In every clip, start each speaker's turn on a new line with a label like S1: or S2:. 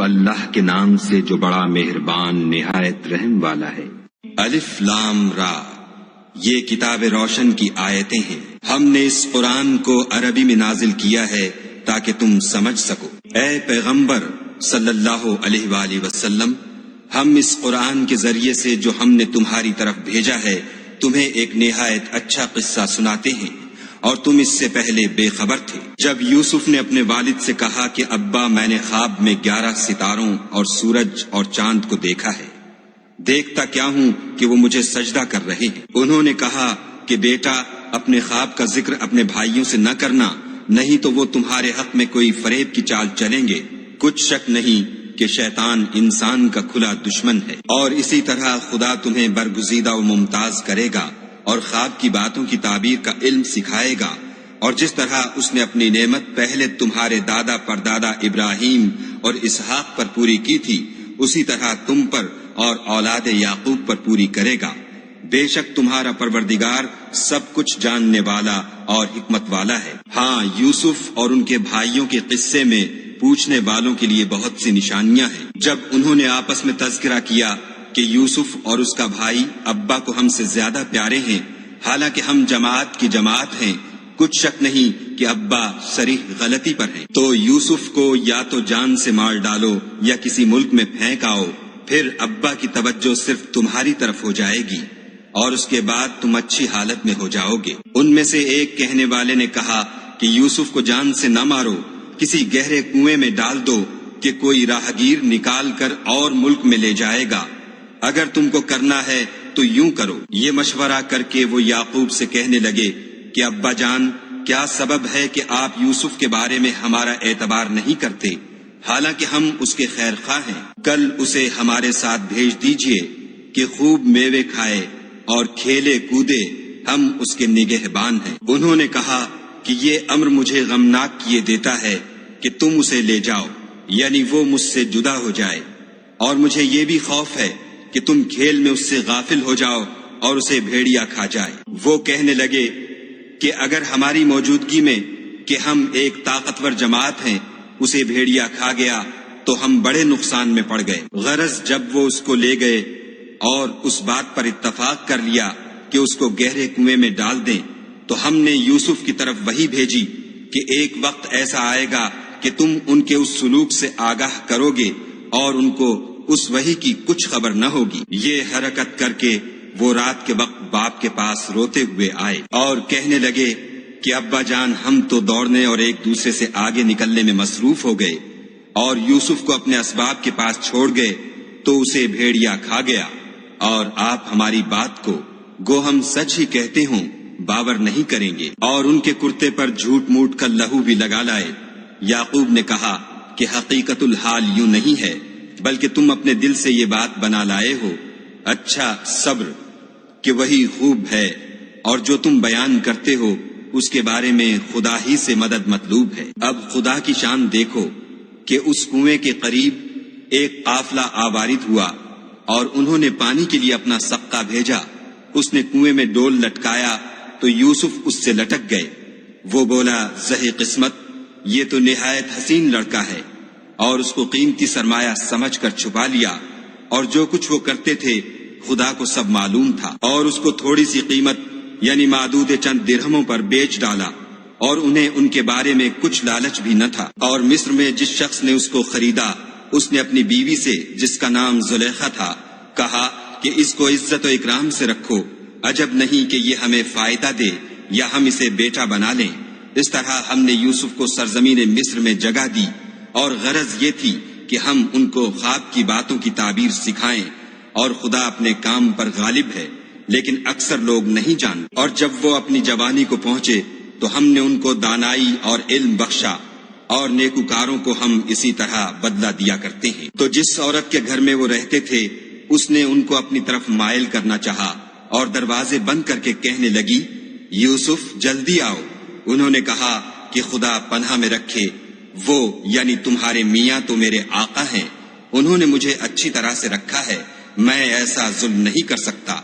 S1: شروع اللہ کے نام سے جو بڑا مہربان نہایت رحم والا ہے۔
S2: الف لام را، یہ کتاب روشن کی آیتیں ہیں۔ ہم نے اس قرآن کو عربی میں نازل کیا ہے تاکہ تم سمجھ سکو۔ اے پیغمبر صلی اللہ علیہ وآلہ وسلم، ہم اس قرآن کے ذریعے سے جو ہم نے تمہاری طرف بھیجا ہے تمہیں ایک نہایت اچھا قصہ سناتے ہیں، اور تم اس سے پہلے بے خبر تھے۔ جب یوسف نے اپنے والد سے کہا کہ ابا، میں نے خواب میں 11 ستاروں اور سورج اور چاند کو دیکھا ہے، دیکھتا کیا ہوں کہ وہ مجھے سجدہ کر رہے ہیں۔ انہوں نے کہا کہ بیٹا، اپنے خواب کا ذکر اپنے بھائیوں سے نہ کرنا، نہیں تو وہ تمہارے حق میں کوئی فریب کی چال چلیں گے۔ کچھ شک نہیں کہ شیطان انسان کا کھلا دشمن ہے، اور اسی طرح خدا تمہیں برگزیدہ و ممتاز کرے گا اور خواب کی باتوں کی تعبیر کا علم سکھائے گا، اور جس طرح اس نے اپنی نعمت پہلے تمہارے دادا پردادا ابراہیم اور اسحاق پر پوری کی تھی، اسی طرح تم پر اور اولاد یعقوب پر پوری کرے گا۔ بے شک تمہارا پروردگار سب کچھ جاننے والا اور حکمت والا ہے۔ ہاں، یوسف اور ان کے بھائیوں کے قصے میں پوچھنے والوں کے لیے بہت سی نشانیاں ہیں۔ جب انہوں نے آپس میں تذکرہ کیا کہ یوسف اور اس کا بھائی ابا کو ہم سے زیادہ پیارے ہیں، حالانکہ ہم جماعت کی جماعت ہیں، کچھ شک نہیں کہ ابا صریح غلطی پر ہیں، تو یوسف کو یا تو جان سے مار ڈالو یا کسی ملک میں پھینک آؤ، پھر ابا کی توجہ صرف تمہاری طرف ہو جائے گی اور اس کے بعد تم اچھی حالت میں ہو جاؤ گے۔ ان میں سے ایک کہنے والے نے کہا کہ یوسف کو جان سے نہ مارو، کسی گہرے کنویں میں ڈال دو کہ کوئی راہگیر نکال کر اور ملک میں لے جائے گا، اگر تم کو کرنا ہے تو یوں کرو۔ یہ مشورہ کر کے وہ یعقوب سے کہنے لگے کہ ابا جان، کیا سبب ہے کہ آپ یوسف کے بارے میں ہمارا اعتبار نہیں کرتے، حالانکہ ہم اس کے خیر خواہ ہیں؟ کل اسے ہمارے ساتھ بھیج دیجئے کہ خوب میوے کھائے اور کھیلے کودے، ہم اس کے نگہبان ہیں۔ انہوں نے کہا کہ یہ امر مجھے غمناک کیے دیتا ہے کہ تم اسے لے جاؤ، یعنی وہ مجھ سے جدا ہو جائے، اور مجھے یہ بھی خوف ہے کہ تم کھیل میں اس سے غافل ہو جاؤ اور اسے بھیڑیا کھا جائے۔ وہ کہنے لگے کہ اگر ہماری موجودگی میں کہ ہم ایک طاقتور جماعت ہیں اسے بھیڑیا کھا گیا تو ہم بڑے نقصان میں پڑ گئے۔ غرض جب وہ اس کو لے گئے اور اس بات پر اتفاق کر لیا کہ اس کو گہرے کنویں میں ڈال دیں، تو ہم نے یوسف کی طرف وحی بھیجی کہ ایک وقت ایسا آئے گا کہ تم ان کے اس سلوک سے آگاہ کرو گے اور ان کو اس وحی کی کچھ خبر نہ ہوگی۔ یہ حرکت کر کے وہ رات کے وقت باپ کے پاس روتے ہوئے آئے اور کہنے لگے کہ ابا جان، ہم تو دوڑنے اور ایک دوسرے سے آگے نکلنے میں مصروف ہو گئے اور یوسف کو اپنے اسباب کے پاس چھوڑ گئے تو اسے بھیڑیا کھا گیا، اور آپ ہماری بات کو گو ہم سچ ہی کہتے ہوں باور نہیں کریں گے، اور ان کے کرتے پر جھوٹ موٹ کا لہو بھی لگا لائے۔ یعقوب نے کہا کہ حقیقت الحال یوں نہیں ہے، بلکہ تم اپنے دل سے یہ بات بنا لائے ہو۔ اچھا، صبر کہ وہی خوب ہے، اور جو تم بیان کرتے ہو اس کے بارے میں خدا ہی سے مدد مطلوب ہے۔ اب خدا کی شان دیکھو کہ اس کنویں کے قریب ایک قافلہ آوارد ہوا اور انہوں نے پانی کے لیے اپنا سقہ بھیجا۔ اس نے کنویں میں ڈول لٹکایا تو یوسف اس سے لٹک گئے۔ وہ بولا، زہی قسمت، یہ تو نہایت حسین لڑکا ہے، اور اس کو قیمتی سرمایہ سمجھ کر چھپا لیا، اور جو کچھ وہ کرتے تھے خدا کو سب معلوم تھا، اور اس کو تھوڑی سی قیمت یعنی معدود چند درہموں پر بیچ ڈالا، اور انہیں ان کے بارے میں کچھ لالچ بھی نہ تھا۔ اور مصر میں جس شخص نے اس کو خریدا، اس نے اپنی بیوی سے جس کا نام زلیخا تھا کہا کہ اس کو عزت و اکرام سے رکھو، عجب نہیں کہ یہ ہمیں فائدہ دے یا ہم اسے بیٹا بنا لیں۔ اس طرح ہم نے یوسف کو سرزمین مصر میں جگہ دی، اور غرض یہ تھی کہ ہم ان کو خواب کی باتوں کی تعبیر سکھائیں، اور خدا اپنے کام پر غالب ہے، لیکن اکثر لوگ نہیں جانتے۔ اور جب وہ اپنی جوانی کو پہنچے تو ہم نے ان کو دانائی اور علم بخشا، اور نیکوکاروں کو ہم اسی طرح بدلہ دیا کرتے ہیں۔ تو جس عورت کے گھر میں وہ رہتے تھے اس نے ان کو اپنی طرف مائل کرنا چاہا، اور دروازے بند کر کے کہنے لگی، یوسف جلدی آؤ۔ انہوں نے کہا کہ خدا پناہ میں رکھے، وہ یعنی تمہارے میاں تو میرے آقا ہیں، انہوں نے مجھے اچھی طرح سے رکھا ہے، میں ایسا ظلم نہیں کر سکتا،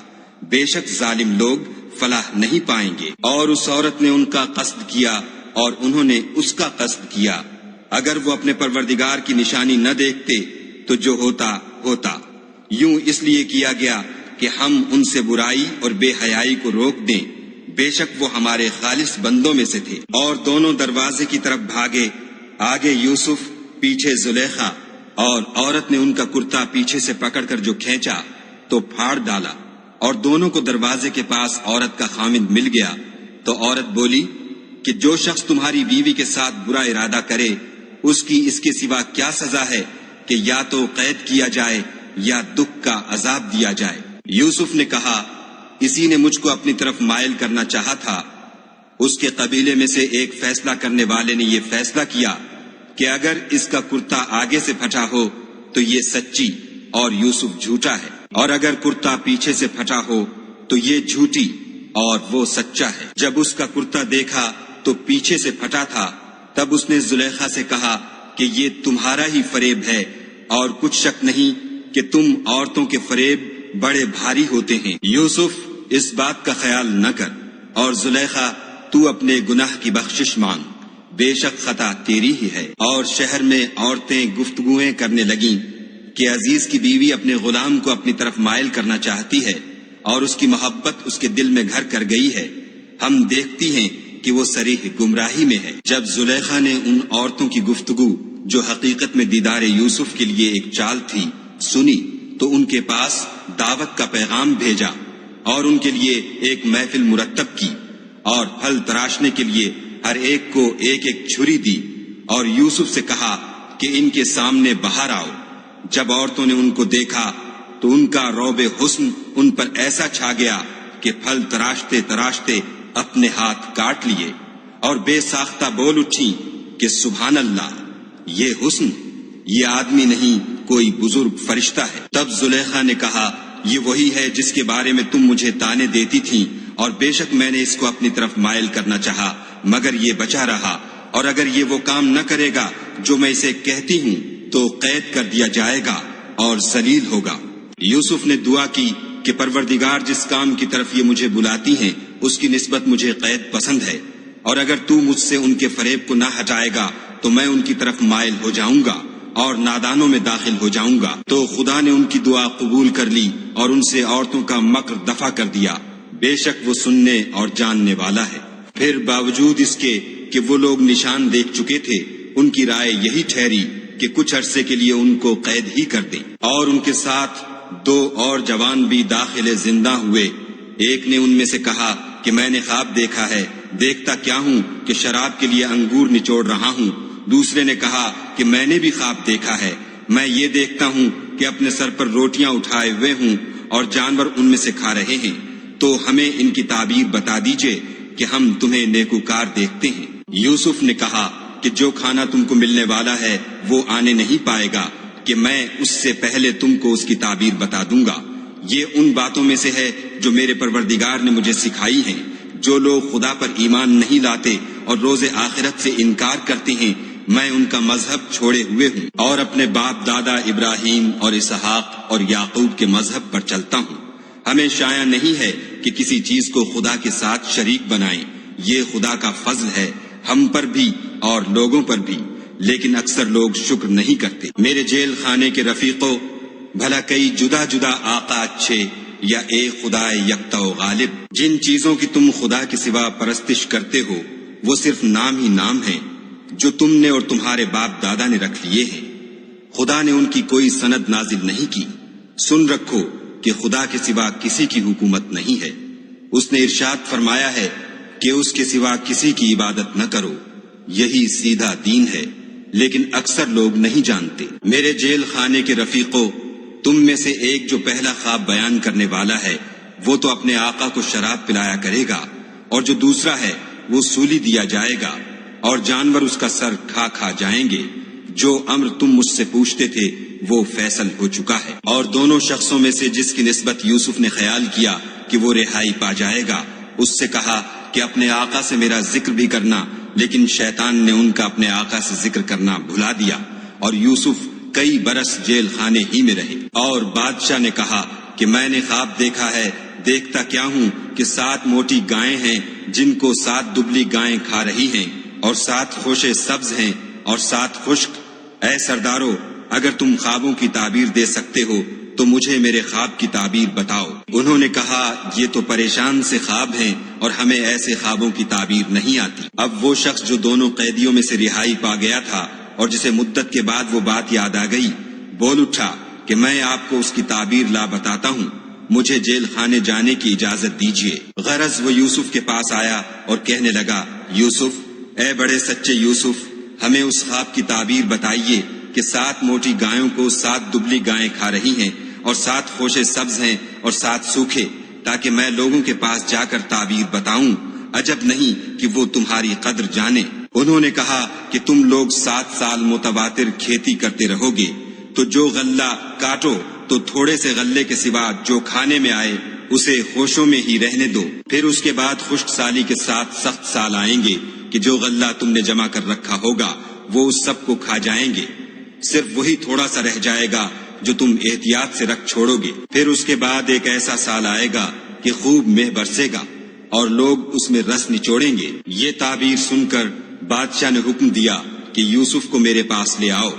S2: بے شک ظالم لوگ فلاح نہیں پائیں گے۔ اور اس عورت نے ان کا قصد کیا اور انہوں نے اس کا قصد کیا، اگر وہ اپنے پروردگار کی نشانی نہ دیکھتے تو جو ہوتا ہوتا، یوں اس لیے کیا گیا کہ ہم ان سے برائی اور بے حیائی کو روک دیں، بے شک وہ ہمارے خالص بندوں میں سے تھے۔ اور دونوں دروازے کی طرف بھاگے، آگے یوسف، پیچھے زلیخا، اور عورت نے ان کا کرتا پیچھے سے پکڑ کر جو کھینچا تو پھاڑ ڈالا، اور دونوں کو دروازے کے پاس عورت کا خامند مل گیا۔ تو عورت بولی کہ جو شخص تمہاری بیوی کے ساتھ برا ارادہ کرے، اس کی اس کے سوا کیا سزا ہے کہ یا تو قید کیا جائے یا دکھ کا عذاب دیا جائے۔ یوسف نے کہا، اسی نے مجھ کو اپنی طرف مائل کرنا چاہا تھا۔ اس کے قبیلے میں سے ایک فیصلہ کرنے والے نے یہ فیصلہ کیا کہ اگر اس کا کرتا آگے سے پھٹا ہو تو یہ سچی اور یوسف جھوٹا ہے، اور اگر کرتا پیچھے سے پھٹا ہو تو یہ جھوٹی اور وہ سچا ہے۔ جب اس کا کرتا دیکھا تو پیچھے سے پھٹا تھا، تب اس نے زلیخا سے کہا کہ یہ تمہارا ہی فریب ہے، اور کچھ شک نہیں کہ تم عورتوں کے فریب بڑے بھاری ہوتے ہیں۔ یوسف، اس بات کا خیال نہ کر، اور زلیخا، تو اپنے گناہ کی بخشش مانگ، بے شک خطا تیری ہی ہے۔ اور شہر میں عورتیں گفتگویں کرنے لگیں کہ عزیز کی بیوی اپنے غلام کو اپنی طرف مائل کرنا چاہتی ہے، اور اس کی محبت اس کے دل میں گھر کر گئی ہے، ہم دیکھتی ہیں کہ وہ صریح گمراہی میں ہے۔ جب زلیخا نے ان عورتوں کی گفتگو جو حقیقت میں دیدار یوسف کے لیے ایک چال تھی سنی، تو ان کے پاس دعوت کا پیغام بھیجا، اور ان کے لیے ایک محفل مرتب کی، اور پھل تراشنے کے لیے ہر ایک کو ایک ایک چھری دی، اور یوسف سے کہا کہ ان کے سامنے باہر آؤ۔ جب عورتوں نے ان کو دیکھا تو ان کا رعب حسن ان پر ایسا چھا گیا کہ پھل تراشتے تراشتے اپنے ہاتھ کاٹ لیے، اور بے ساختہ بول اٹھی کہ سبحان اللہ، یہ حسن، یہ آدمی نہیں کوئی بزرگ فرشتہ ہے۔ تب زلیخا نے کہا، یہ وہی ہے جس کے بارے میں تم مجھے تانے دیتی تھی، اور بے شک میں نے اس کو اپنی طرف مائل کرنا چاہا مگر یہ بچا رہا، اور اگر یہ وہ کام نہ کرے گا جو میں اسے کہتی ہوں تو قید کر دیا جائے گا اور ذلیل ہوگا۔ یوسف نے دعا کی کہ پروردگار، جس کام کی طرف یہ مجھے بلاتی ہیں اس کی نسبت مجھے قید پسند ہے، اور اگر تو مجھ سے ان کے فریب کو نہ ہٹائے گا تو میں ان کی طرف مائل ہو جاؤں گا اور نادانوں میں داخل ہو جاؤں گا۔ تو خدا نے ان کی دعا قبول کر لی اور ان سے عورتوں کا مکر دفع کر دیا، بے شک وہ سننے اور جاننے والا ہے۔ پھر باوجود اس کے کہ وہ لوگ نشان دیکھ چکے تھے، ان کی رائے یہی ٹھہری کہ کچھ عرصے کے لیے ان کو قید ہی کر دیں، اور ان کے ساتھ 2 اور جوان بھی داخل زندہ ہوئے۔ ایک نے ان میں سے کہا کہ میں نے خواب دیکھا ہے، دیکھتا کیا ہوں کہ شراب کے لیے انگور نچوڑ رہا ہوں۔ دوسرے نے کہا کہ میں نے بھی خواب دیکھا ہے، میں یہ دیکھتا ہوں کہ اپنے سر پر روٹیاں اٹھائے ہوئے ہوں اور جانور ان میں سے کھا رہے ہیں، تو ہمیں ان کی تعبیر بتا دیجئے کہ ہم تمہیں نیکوکار دیکھتے ہیں۔ یوسف نے کہا کہ جو کھانا تم کو ملنے والا ہے وہ آنے نہیں پائے گا کہ میں اس سے پہلے تم کو اس کی تعبیر بتا دوں گا۔ یہ ان باتوں میں سے ہے جو میرے پروردگار نے مجھے سکھائی ہیں۔ جو لوگ خدا پر ایمان نہیں لاتے اور روز آخرت سے انکار کرتے ہیں، میں ان کا مذہب چھوڑے ہوئے ہوں اور اپنے باپ دادا ابراہیم اور اسحاق اور یعقوب کے مذہب پر چلتا ہوں۔ ہمیں شایع نہیں ہے کہ کسی چیز کو خدا کے ساتھ شریک بنائیں، یہ خدا کا فضل ہے ہم پر بھی اور لوگوں پر بھی، لیکن اکثر لوگ شکر نہیں کرتے۔ میرے جیل خانے کے رفیقوں، بھلا کئی جدا جدا آقا اچھے یا ایک خدا یکتا و غالب؟ جن چیزوں کی تم خدا کے سوا پرستش کرتے ہو وہ صرف نام ہی نام ہیں جو تم نے اور تمہارے باپ دادا نے رکھ لیے ہیں، خدا نے ان کی کوئی سند نازل نہیں کی۔ سن رکھو کہ خدا کے سوا کسی کی حکومت نہیں ہے، اس نے ارشاد فرمایا ہے کہ اس کے سوا کسی کی عبادت نہ کرو، یہی سیدھا دین ہے، لیکن اکثر لوگ نہیں جانتے۔ میرے جیل خانے کے رفیقوں، تم میں سے ایک جو پہلا خواب بیان کرنے والا ہے وہ تو اپنے آقا کو شراب پلایا کرے گا، اور جو دوسرا ہے وہ سولی دیا جائے گا اور جانور اس کا سر کھا کھا جائیں گے۔ جو امر تم مجھ سے پوچھتے تھے وہ فیصل ہو چکا ہے۔ اور دونوں شخصوں میں سے جس کی نسبت یوسف نے خیال کیا کہ وہ رہائی پا جائے گا، اس سے کہا کہ اپنے آقا سے میرا ذکر بھی کرنا، لیکن شیطان نے ان کا اپنے آقا سے ذکر کرنا بھلا دیا، اور یوسف کئی برس جیل خانے ہی میں رہے۔ اور بادشاہ نے کہا کہ میں نے خواب دیکھا ہے، دیکھتا کیا ہوں کہ 7 موٹی گائیں ہیں جن کو 7 دبلی گائیں کھا رہی ہیں، اور 7 خوشے سبز ہیں اور 7 خشک۔ اے سردارو، اگر تم خوابوں کی تعبیر دے سکتے ہو تو مجھے میرے خواب کی تعبیر بتاؤ۔ انہوں نے کہا یہ تو پریشان سے خواب ہیں اور ہمیں ایسے خوابوں کی تعبیر نہیں آتی۔ اب وہ شخص جو دونوں قیدیوں میں سے رہائی پا گیا تھا اور جسے مدت کے بعد وہ بات یاد آ گئی، بول اٹھا کہ میں آپ کو اس کی تعبیر لا بتاتا ہوں، مجھے جیل خانے جانے کی اجازت دیجیے۔ غرض وہ یوسف کے پاس آیا اور کہنے لگا، یوسف، اے بڑے سچے یوسف، ہمیں اس خواب کی تعبیر بتائیے کہ 7 موٹی گایوں کو 7 دبلی گائیں کھا رہی ہیں اور 7 خوشے سبز ہیں اور 7 سوکھے، تاکہ میں لوگوں کے پاس جا کر تعبیر بتاؤں، عجب نہیں کہ وہ تمہاری قدر جانے۔ انہوں نے کہا کہ تم لوگ 7 سال متواتر کھیتی کرتے رہو گے، تو جو غلہ کاٹو تو تھوڑے سے غلے کے سوا جو کھانے میں آئے اسے خوشوں میں ہی رہنے دو، پھر اس کے بعد خشک سالی کے ساتھ سخت سال آئیں گے کہ جو غلہ تم نے جمع کر رکھا ہوگا وہ اس سب کو کھا جائیں گے، صرف وہی تھوڑا سا رہ جائے گا جو تم احتیاط سے رکھ چھوڑو گے۔ پھر اس کے بعد ایک ایسا سال آئے گا کہ خوب مہ برسے گا اور لوگ اس میں رس نچوڑیں گے۔ یہ تعبیر سن کر بادشاہ نے حکم دیا کہ یوسف کو میرے پاس لے آؤ۔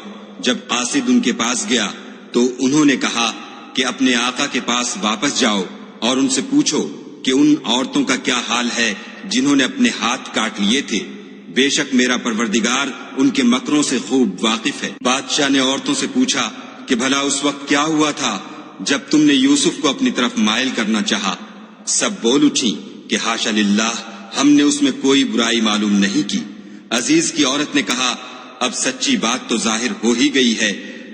S2: جب قاصد ان کے پاس گیا تو انہوں نے کہا کہ اپنے آقا کے پاس واپس جاؤ اور ان سے پوچھو کہ ان عورتوں کا کیا حال ہے جنہوں نے اپنے ہاتھ کاٹ لیے تھے، بے شک میرا پروردگار ان کے مکروں سے خوب واقف ہے۔ بادشاہ نے عورتوں سے پوچھا کہ بھلا اس وقت کیا ہوا تھا جب تم نے یوسف کو اپنی طرف مائل کرنا چاہا؟ سب بول اٹھی کہ حاشا للہ، ہم نے اس میں کوئی برائی معلوم نہیں کی۔ عزیز کی عورت نے کہا، اب سچی بات تو ظاہر ہو ہی گئی ہے،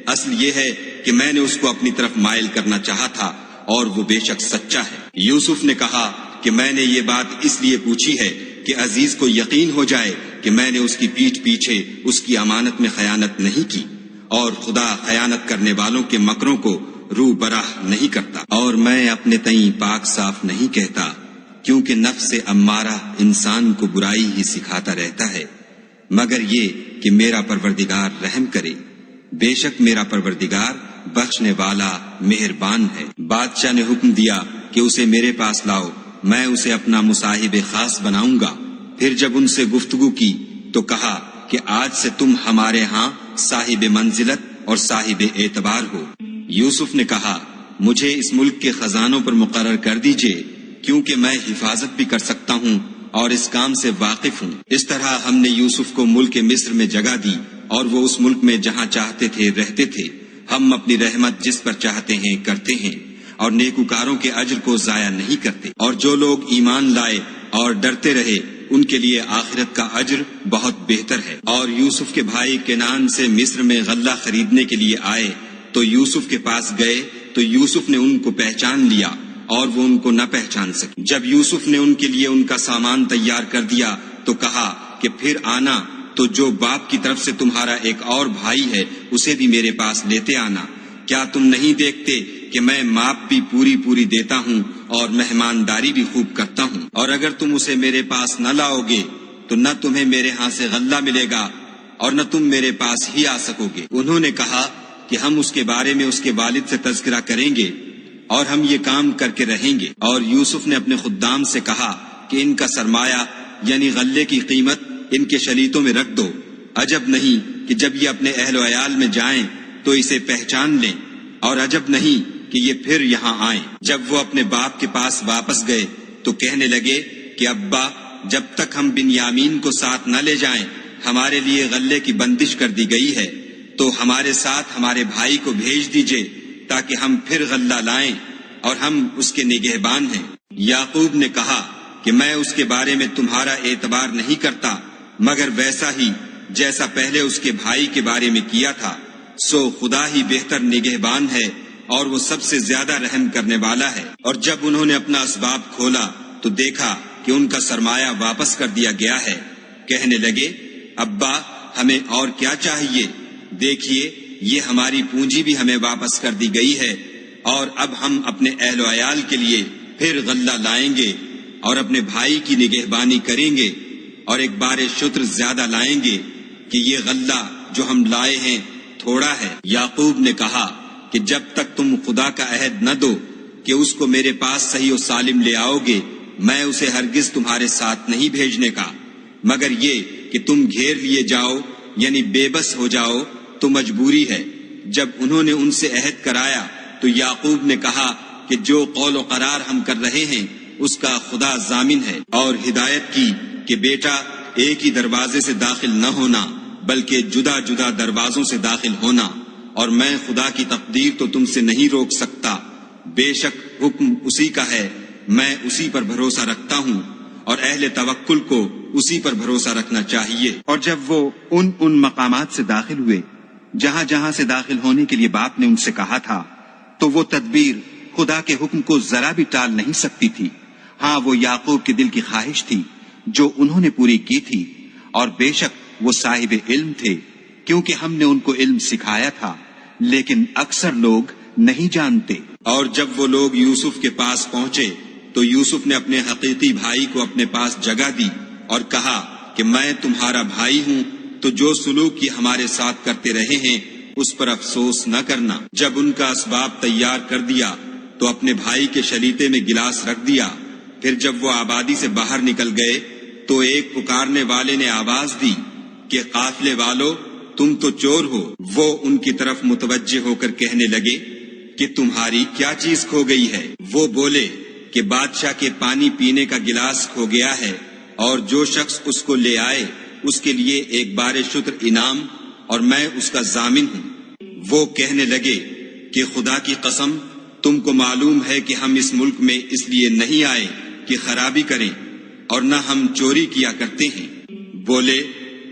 S2: اصل یہ ہے کہ میں نے اس کو اپنی طرف مائل کرنا چاہا تھا اور وہ بے شک سچا ہے۔ یوسف نے کہا کہ میں نے یہ بات اس لیے پوچھی ہے کہ عزیز کو یقین ہو جائے کہ میں نے اس کی پیٹھ پیچھے اس کی امانت میں خیانت نہیں کی، اور خدا خیانت کرنے والوں کے مکروں کو رو براہ نہیں کرتا، اور میں اپنے تئیں پاک صاف نہیں کہتا، کیونکہ نفس امارہ انسان کو برائی ہی سکھاتا رہتا ہے، مگر یہ کہ میرا پروردگار رحم کرے، بے شک میرا پروردگار بخشنے والا مہربان ہے۔ بادشاہ نے حکم دیا کہ اسے میرے پاس لاؤ، میں اسے اپنا مصاحب خاص بناؤں گا۔ پھر جب ان سے گفتگو کی تو کہا کہ آج سے تم ہمارے ہاں صاحب منزلت اور صاحب اعتبار ہو۔ یوسف نے کہا، مجھے اس ملک کے خزانوں پر مقرر کر دیجئے، کیونکہ میں حفاظت بھی کر سکتا ہوں اور اس کام سے واقف ہوں۔ اس طرح ہم نے یوسف کو ملک مصر میں جگہ دی اور وہ اس ملک میں جہاں چاہتے تھے رہتے تھے۔ ہم اپنی رحمت جس پر چاہتے ہیں کرتے ہیں اور نیکوکاروں کے اجر کو ضائع نہیں کرتے، اور جو لوگ ایمان لائے اور ڈرتے رہے ان کے لیے آخرت کا اجر بہت بہتر ہے۔ اور یوسف کے بھائی کنعان سے مصر میں غلہ خریدنے کے لیے آئے تو یوسف کے پاس گئے تو یوسف نے ان کو پہچان لیا اور وہ ان کو نہ پہچان سکے۔ جب یوسف نے ان کے لیے ان کا سامان تیار کر دیا تو کہا کہ پھر آنا تو جو باپ کی طرف سے تمہارا ایک اور بھائی ہے اسے بھی میرے پاس لیتے آنا۔ کیا تم نہیں دیکھتے کہ میں ماپ بھی پوری دیتا ہوں اور مہمانداری بھی خوب کرتا ہوں؟ اور اگر تم اسے میرے پاس نہ لاؤ گے تو نہ تمہیں میرے ہاں سے غلہ ملے گا اور نہ تم میرے پاس ہی آ سکو گے۔ انہوں نے کہا کہ ہم اس کے بارے میں اس کے والد سے تذکرہ کریں گے اور ہم یہ کام کر کے رہیں گے۔ اور یوسف نے اپنے خدام سے کہا کہ ان کا سرمایہ یعنی غلے کی قیمت ان کے شلیتوں میں رکھ دو، عجب نہیں کہ جب یہ اپنے اہل و عیال میں جائیں تو اسے پہچان لیں، اور عجب نہیں کہ یہ پھر یہاں آئیں۔ جب وہ اپنے باپ کے پاس واپس گئے تو کہنے لگے کہ ابا، جب تک ہم بنیامین کو ساتھ نہ لے جائیں ہمارے لیے غلے کی بندش کر دی گئی ہے، تو ہمارے ساتھ ہمارے بھائی کو بھیج دیجئے تاکہ ہم پھر غلہ لائیں اور ہم اس کے نگہبان ہیں۔ یعقوب نے کہا کہ میں اس کے بارے میں تمہارا اعتبار نہیں کرتا مگر ویسا ہی جیسا پہلے اس کے بھائی کے بارے میں کیا تھا، سو خدا ہی بہتر نگہبان ہے اور وہ سب سے زیادہ رحم کرنے والا ہے۔ اور جب انہوں نے اپنا اسباب کھولا تو دیکھا کہ ان کا سرمایہ واپس کر دیا گیا ہے۔ کہنے لگے، ابا ہمیں اور کیا چاہیے؟ دیکھیے یہ ہماری پونجی بھی ہمیں واپس کر دی گئی ہے، اور اب ہم اپنے اہل و عیال کے لیے پھر غلہ لائیں گے اور اپنے بھائی کی نگہبانی کریں گے، اور ایک بار شتر زیادہ لائیں گے کہ یہ غلہ جو ہم لائے ہیں تھوڑا ہے۔ یعقوب نے کہا کہ جب تک تم خدا کا عہد نہ دو کہ اس کو میرے پاس صحیح و سالم لے آؤ گے، میں اسے ہرگز تمہارے ساتھ نہیں بھیجنے کا، مگر یہ کہ تم گھیر لیے جاؤ یعنی بے بس ہو جاؤ تو مجبوری ہے۔ جب انہوں نے ان سے عہد کرایا تو یعقوب نے کہا کہ جو قول و قرار ہم کر رہے ہیں اس کا خدا ضامن ہے، اور ہدایت کی کہ بیٹا ایک ہی دروازے سے داخل نہ ہونا بلکہ جدا جدا دروازوں سے داخل ہونا، اور میں خدا کی تقدیر تو تم سے نہیں روک سکتا، بے شک حکم اسی کا ہے، میں اسی پر بھروسہ رکھتا ہوں، اور اہل توکل کو اسی پر بھروسہ رکھنا چاہیے۔
S3: اور جب وہ ان مقامات سے داخل ہوئے جہاں جہاں سے داخل ہونے کے لیے باپ نے ان سے کہا تھا، تو وہ تدبیر خدا کے حکم کو ذرا بھی ٹال نہیں سکتی تھی۔ ہاں، وہ یعقوب کے دل کی خواہش تھی جو انہوں نے پوری کی تھی، اور بے شک وہ صاحب علم تھے، کیونکہ ہم نے ان کو علم سکھایا تھا، لیکن اکثر لوگ نہیں جانتے۔
S2: اور جب وہ لوگ یوسف کے پاس پہنچے تو یوسف نے اپنے حقیقی بھائی کو اپنے پاس جگہ دی اور کہا کہ میں تمہارا بھائی ہوں، تو جو سلوک یہ ہمارے ساتھ کرتے رہے ہیں اس پر افسوس نہ کرنا۔ جب ان کا اسباب تیار کر دیا تو اپنے بھائی کے شلیتے میں گلاس رکھ دیا۔ پھر جب وہ آبادی سے باہر نکل گئے تو ایک پکارنے والے نے آواز دی کہ قافلے والو، تم تو چور ہو۔ وہ ان کی طرف متوجہ ہو کر کہنے لگے کہ تمہاری کیا چیز کھو گئی ہے؟ وہ بولے کہ بادشاہ کے پانی پینے کا گلاس کھو گیا ہے، اور جو شخص اس کو لے آئے اس کے لیے ایک بار شتر انعام، اور میں اس کا ضامن ہوں۔ وہ کہنے لگے کہ خدا کی قسم، تم کو معلوم ہے کہ ہم اس ملک میں اس لیے نہیں آئے کہ خرابی کریں، اور نہ ہم چوری کیا کرتے ہیں۔ بولے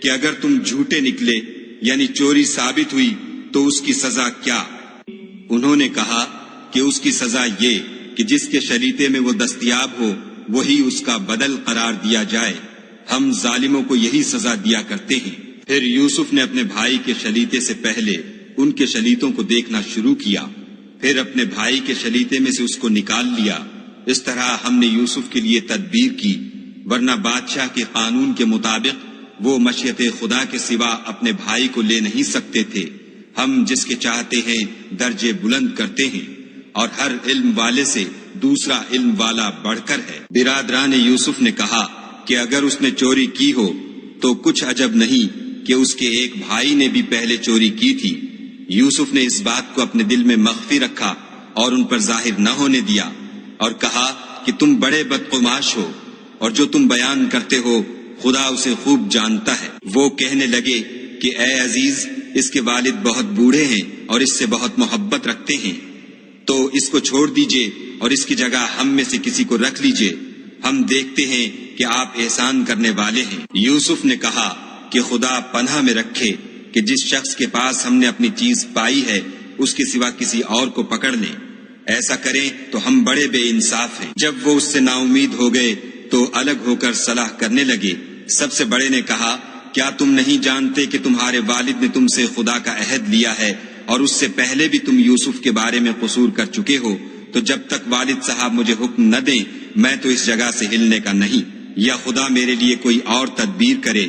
S2: کہ اگر تم جھوٹے نکلے یعنی چوری ثابت ہوئی تو اس کی سزا کیا؟ انہوں نے کہا کہ اس کی سزا یہ کہ جس کے شلیتے میں وہ دستیاب ہو وہی اس کا بدل قرار دیا جائے، ہم ظالموں کو یہی سزا دیا کرتے ہیں۔ پھر یوسف نے اپنے بھائی کے شلیتے سے پہلے ان کے شلیتوں کو دیکھنا شروع کیا، پھر اپنے بھائی کے شلیتے میں سے اس کو نکال لیا۔ اس طرح ہم نے یوسف کے لیے تدبیر کی، ورنہ بادشاہ کے قانون کے مطابق وہ مشیت خدا کے سوا اپنے بھائی کو لے نہیں سکتے تھے۔ ہم جس کے چاہتے ہیں درجے بلند کرتے ہیں، اور ہر علم والے سے دوسرا علم والا بڑھ کر ہے۔ برادران یوسف نے کہا کہ اگر اس نے چوری کی ہو تو کچھ عجب نہیں کہ اس کے ایک بھائی نے بھی پہلے چوری کی تھی۔ یوسف نے اس بات کو اپنے دل میں مخفی رکھا اور ان پر ظاہر نہ ہونے دیا، اور کہا کہ تم بڑے بدقماش ہو، اور جو تم بیان کرتے ہو خدا اسے خوب جانتا ہے۔ وہ کہنے لگے کہ اے عزیز، اس کے والد بہت بوڑھے ہیں اور اس سے بہت محبت رکھتے ہیں، تو اس کو چھوڑ دیجئے اور اس کی جگہ ہم میں سے کسی کو رکھ لیجئے، ہم دیکھتے ہیں کہ آپ احسان کرنے والے ہیں۔ یوسف نے کہا کہ خدا پناہ میں رکھے کہ جس شخص کے پاس ہم نے اپنی چیز پائی ہے اس کے سوا کسی اور کو پکڑ لیں، ایسا کریں تو ہم بڑے بے انصاف ہیں۔ جب وہ اس سے نا امید ہو گئے تو الگ ہو کر صلاح کرنے لگے۔ سب سے بڑے نے کہا، کیا تم نہیں جانتے کہ تمہارے والد نے تم سے خدا کا عہد لیا ہے، اور اس سے پہلے بھی تم یوسف کے بارے میں قصور کر چکے ہو؟ تو جب تک والد صاحب مجھے حکم نہ دیں میں تو اس جگہ سے ہلنے کا نہیں، یا خدا میرے لیے کوئی اور تدبیر کرے،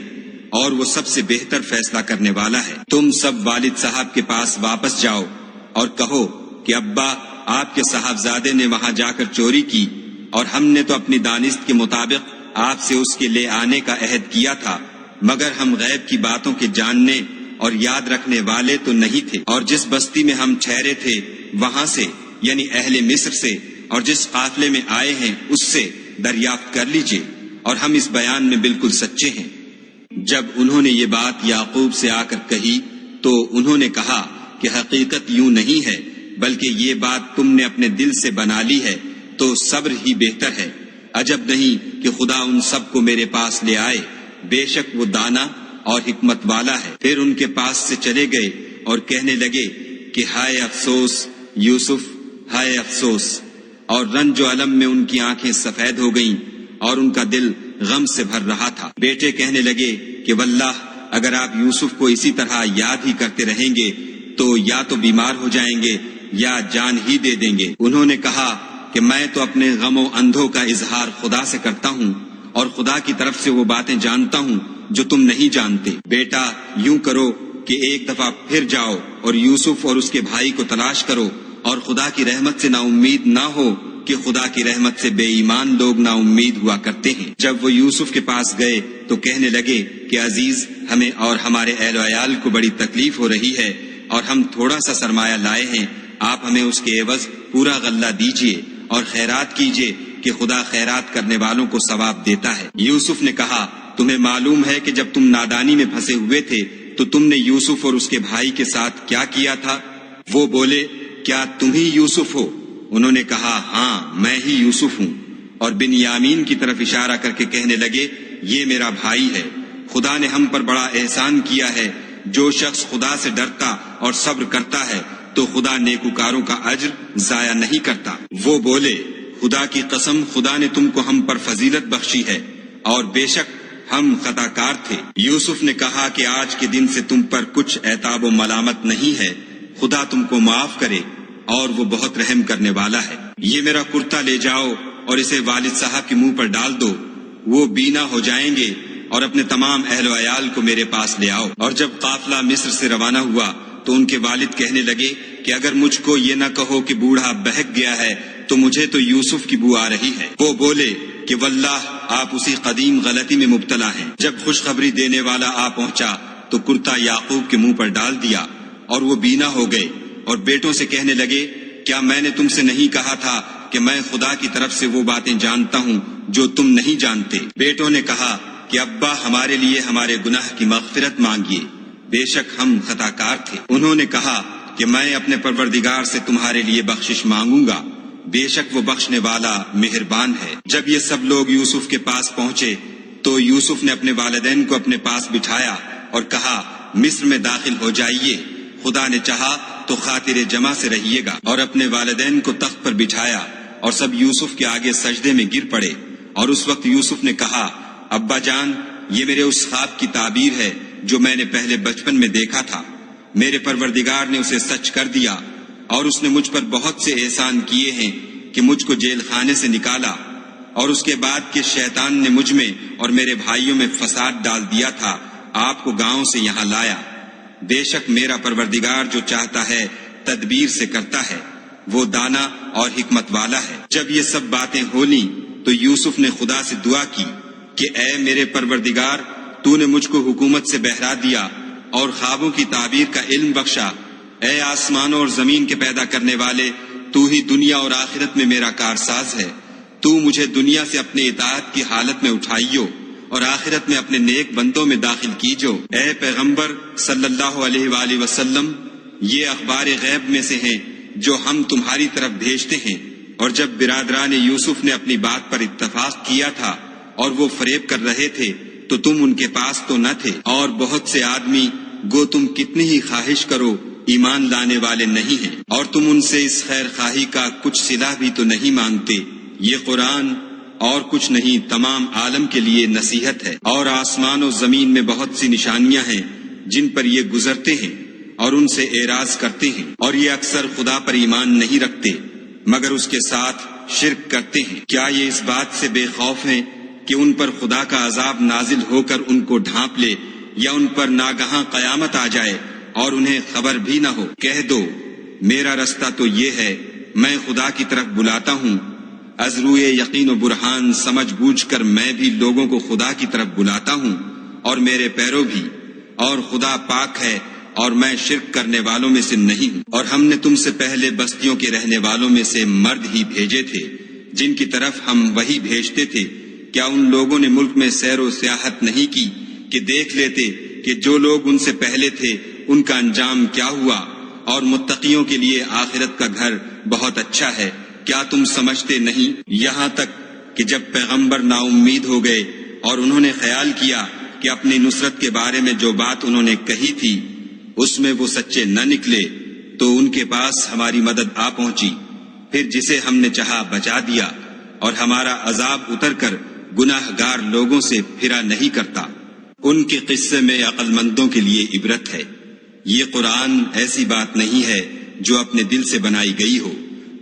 S2: اور وہ سب سے بہتر فیصلہ کرنے والا ہے۔ تم سب والد صاحب کے پاس واپس جاؤ اور کہو کہ ابا، آپ کے صاحبزادے نے وہاں جا کر چوری کی، اور ہم نے تو اپنی دانست کے مطابق آپ سے اس کے لے آنے کا عہد کیا تھا، مگر ہم غیب کی باتوں کے جاننے اور یاد رکھنے والے تو نہیں تھے، اور جس بستی میں ہم ٹھہرے تھے وہاں سے یعنی اہل مصر سے، اور جس قافلے میں آئے ہیں اس سے دریافت کر لیجئے، اور ہم اس بیان میں بالکل سچے ہیں۔ جب انہوں نے یہ بات یعقوب سے آ کر کہی تو انہوں نے کہا کہ حقیقت یوں نہیں ہے، بلکہ یہ بات تم نے اپنے دل سے بنا لی ہے، تو صبر ہی بہتر ہے۔ عجب نہیں کہ خدا ان سب کو میرے پاس لے آئے، بے شک وہ دانا اور حکمت والا ہے۔ پھر ان کے پاس سے چلے گئے اور کہنے لگے کہ ہائے افسوس یوسف، ہائے افسوس، اور رنج و الم میں ان کی آنکھیں سفید ہو گئیں اور ان کا دل غم سے بھر رہا تھا۔ بیٹے کہنے لگے کہ واللہ اگر آپ یوسف کو اسی طرح یاد ہی کرتے رہیں گے تو یا تو بیمار ہو جائیں گے یا جان ہی دے دیں گے۔ انہوں نے کہا کہ میں تو اپنے غم و اندھوں کا اظہار خدا سے کرتا ہوں، اور خدا کی طرف سے وہ باتیں جانتا ہوں جو تم نہیں جانتے۔ بیٹا یوں کرو کہ ایک دفعہ پھر جاؤ اور یوسف اور اس کے بھائی کو تلاش کرو، اور خدا کی رحمت سے نا امید نہ ہو کہ خدا کی رحمت سے بے ایمان لوگ نا امید ہوا کرتے ہیں۔ جب وہ یوسف کے پاس گئے تو کہنے لگے کہ عزیز، ہمیں اور ہمارے اہل و عیال کو بڑی تکلیف ہو رہی ہے اور ہم تھوڑا سا سرمایہ لائے ہیں، آپ ہمیں اس کے عوض پورا غلہ دیجیے اور خیرات کیجیے کہ خدا خیرات کرنے والوں کو ثواب دیتا ہے۔ یوسف نے کہا، تمہیں معلوم ہے کہ جب تم نادانی میں پھنسے ہوئے تھے تو تم نے یوسف اور اس کے بھائی کے ساتھ کیا کیا تھا؟ وہ بولے، کیا تم ہی یوسف ہو؟ انہوں نے کہا، ہاں میں ہی یوسف ہوں، اور بنیامین کی طرف اشارہ کر کے کہنے لگے، یہ میرا بھائی ہے، خدا نے ہم پر بڑا احسان کیا ہے۔ جو شخص خدا سے ڈرتا اور صبر کرتا ہے تو خدا نیکوکاروں کا اجر ضائع نہیں کرتا۔ وہ بولے، خدا کی قسم، خدا نے تم کو ہم پر فضیلت بخشی ہے اور بے شک ہم خطا کار تھے۔ یوسف نے کہا کہ آج کے دن سے تم پر کچھ عتاب و ملامت نہیں ہے، خدا تم کو معاف کرے اور وہ بہت رحم کرنے والا ہے۔ یہ میرا کرتا لے جاؤ اور اسے والد صاحب کے منہ پر ڈال دو، وہ بینا ہو جائیں گے، اور اپنے تمام اہل و عیال کو میرے پاس لے آؤ۔ اور جب قافلہ مصر سے روانہ ہوا تو ان کے والد کہنے لگے کہ اگر مجھ کو یہ نہ کہو کہ بوڑھا بہک گیا ہے تو مجھے تو یوسف کی بو آ رہی ہے۔ وہ بولے کہ واللہ آپ اسی قدیم غلطی میں مبتلا ہیں۔ جب خوشخبری دینے والا آ پہنچا تو کرتا یعقوب کے منہ پر ڈال دیا اور وہ بینا ہو گئے، اور بیٹوں سے کہنے لگے، کیا میں نے تم سے نہیں کہا تھا کہ میں خدا کی طرف سے وہ باتیں جانتا ہوں جو تم نہیں جانتے؟ بیٹوں نے کہا کہ ابا، ہمارے لیے ہمارے گناہ کی مغفرت مانگیے، بے شک ہم خطا کار تھے۔ انہوں نے کہا کہ میں اپنے پروردگار سے تمہارے لیے بخشش مانگوں گا، بے شک وہ بخشنے والا مہربان ہے۔ جب یہ سب لوگ یوسف کے پاس پہنچے تو یوسف نے اپنے والدین کو اپنے پاس بٹھایا اور کہا، مصر میں داخل ہو جائیے، خدا نے چاہا تو خاطر جمع سے رہیے گا۔ اور اپنے والدین کو تخت پر بٹھایا اور سب یوسف کے آگے سجدے میں گر پڑے۔ اور اس وقت یوسف نے کہا، ابا جان، یہ میرے اس خواب کی تعبیر ہے جو میں نے پہلے بچپن میں دیکھا تھا۔ میرے پروردگار نے اسے سچ کر دیا، اور اس نے مجھ پر بہت سے احسان کیے ہیں کہ مجھ کو جیل خانے سے نکالا، اور اس کے بعد کہ شیطان نے مجھ میں اور میرے بھائیوں میں فساد ڈال دیا تھا، آپ کو گاؤں سے یہاں لایا۔ بے شک میرا پروردگار جو چاہتا ہے تدبیر سے کرتا ہے، وہ دانا اور حکمت والا ہے۔ جب یہ سب باتیں ہو لیں تو یوسف نے خدا سے دعا کی کہ اے میرے پروردگار، تو نے مجھ کو حکومت سے بہرا دیا اور خوابوں کی تعبیر کا علم بخشا۔ اے آسمانوں اور زمین کے پیدا کرنے والے، تو ہی دنیا اور آخرت میں میرا کارساز ہے۔ تو مجھے دنیا سے اپنے اطاعت کی حالت میں اٹھائیو اور آخرت میں اپنے نیک بندوں میں داخل کیجو۔ اے پیغمبر صلی اللہ علیہ وآلہ وسلم، یہ اخبار غیب میں سے ہیں جو ہم تمہاری طرف بھیجتے ہیں۔ اور جب برادران یوسف نے اپنی بات پر اتفاق کیا تھا اور وہ فریب کر رہے تھے تو تم ان کے پاس تو نہ تھے، اور بہت سے آدمی گو تم کتنی ہی خواہش کرو ایمان لانے والے نہیں ہیں، اور تم ان سے اس خیر خواہی کا کچھ صلہ بھی تو نہیں مانگتے۔ یہ قرآن اور کچھ نہیں تمام عالم کے لیے نصیحت ہے، اور آسمان و زمین میں بہت سی نشانیاں ہیں جن پر یہ گزرتے ہیں اور ان سے اعراض کرتے ہیں، اور یہ اکثر خدا پر ایمان نہیں رکھتے مگر اس کے ساتھ شرک کرتے ہیں۔ کیا یہ اس بات سے بے خوف ہیں کہ ان پر خدا کا عذاب نازل ہو کر ان کو ڈھانپ لے، یا ان پر ناگہاں قیامت آ جائے اور انہیں خبر بھی نہ ہو؟ کہہ دو، میرا رستہ تو یہ ہے، میں خدا کی طرف بلاتا ہوں، از روئے یقین و برہان سمجھ بوجھ کر میں بھی لوگوں کو خدا کی طرف بلاتا ہوں، اور میرے پیرو بھی، اور خدا پاک ہے اور میں شرک کرنے والوں میں سے نہیں ہوں۔ اور ہم نے تم سے پہلے بستیوں کے رہنے والوں میں سے مرد ہی بھیجے تھے جن کی طرف ہم وہی بھیجتے تھے۔ کیا ان لوگوں نے ملک میں سیر و سیاحت نہیں کی کہ دیکھ لیتے کہ جو لوگ ان سے پہلے تھے ان کا انجام کیا ہوا، اور متقیوں کے لیے آخرت کا گھر بہت اچھا ہے؟ کیا تم سمجھتے نہیں؟ یہاں تک کہ جب پیغمبر نا امید ہو گئے اور انہوں نے خیال کیا کہ اپنی نصرت کے بارے میں جو بات انہوں نے کہی تھی اس میں وہ سچے نہ نکلے، تو ان کے پاس ہماری مدد آ پہنچی، پھر جسے ہم نے چاہا بچا دیا، اور ہمارا عذاب اتر کر گناہ گار لوگوں سے پھرا نہیں کرتا۔ ان کے قصے میں عقل مندوں کے لیے عبرت ہے۔ یہ قرآن ایسی بات نہیں ہے جو اپنے دل سے بنائی گئی ہو،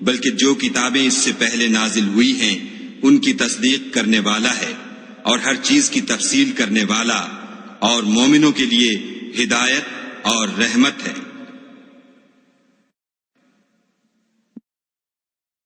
S2: بلکہ جو کتابیں اس سے پہلے نازل ہوئی ہیں ان کی تصدیق کرنے والا ہے، اور ہر چیز کی تفصیل کرنے والا، اور مومنوں کے لیے ہدایت اور رحمت ہے۔